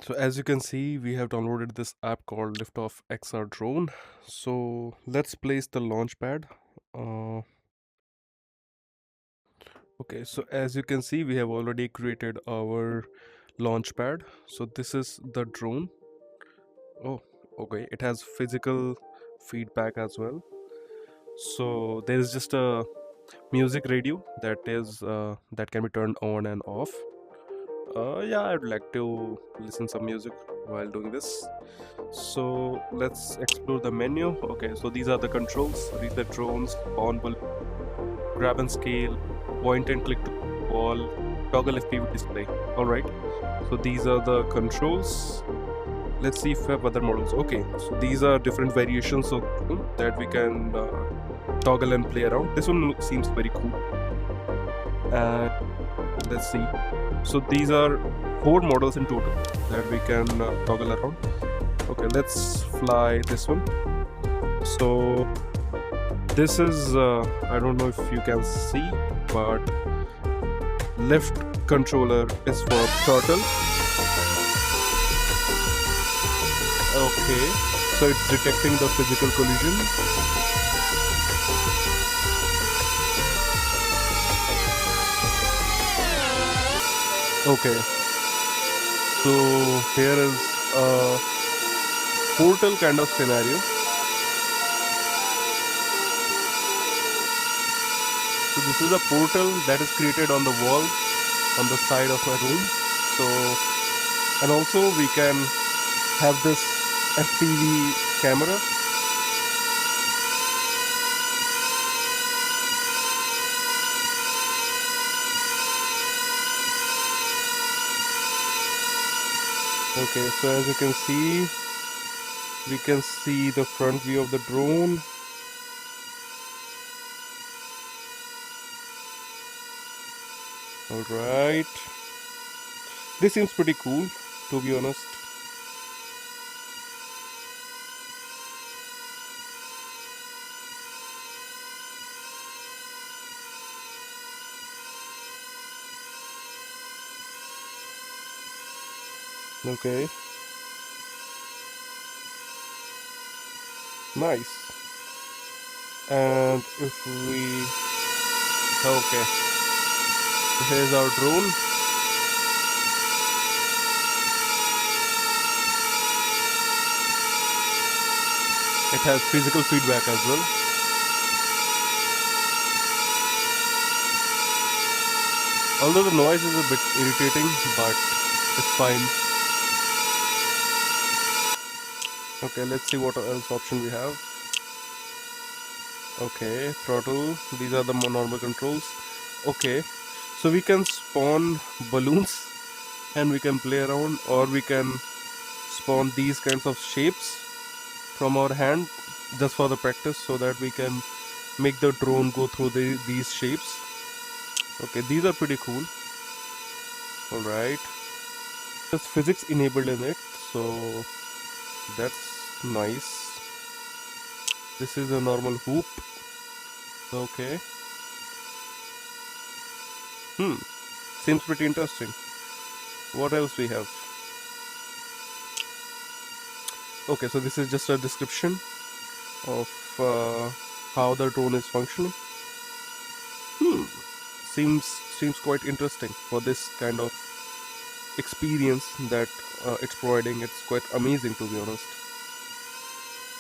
So as you can see, we have downloaded this app called Liftoff XR Drone. So let's place the launch pad. Uh, okay, so as you can see, we have already created our launch pad. So this is the drone. Oh, okay. It has physical feedback as well. So there is just a music radio that can be turned on and off. Yeah, I'd like to listen some music while doing this. So let's explore the menu. Okay, so these are the controls: reset drones, on ball, grab and scale, point and click to wall, toggle FPV display. All right. So these are the controls. Let's see if we have other models. Okay, so these are different variations of that we can toggle and play around. This one seems very cool. Let's see. So these are 4 models in total that we can toggle around. Okay, let's fly this one. So this is I don't know if you can see, but left controller is for throttle. Okay, so it's detecting the physical collision. Okay, so here is a portal kind of scenario. So this is a portal that is created on the wall on the side of my room. So, and also we can have this FPV camera. Okay, so as you can see, we can see the front view of the drone. All right, this seems pretty cool, to be honest. Okay, nice. And if we, okay, so here's our drone. It has physical feedback as well. Although the noise is a bit irritating, but it's fine. Okay, let's see what else option we have. Okay, throttle. These are the more normal controls. Okay, so we can spawn balloons and we can play around, or we can spawn these kinds of shapes from our hand just for the practice, so that we can make the drone go through these shapes. Okay, these are pretty cool. All right, there's physics enabled in it, so that's nice. This is a normal hoop. Okay. Seems pretty interesting. What else we have? Okay, so this is just a description of how the drone is functioning. Hmm. Seems quite interesting for this kind of experience that it's providing. It's quite amazing, to be honest.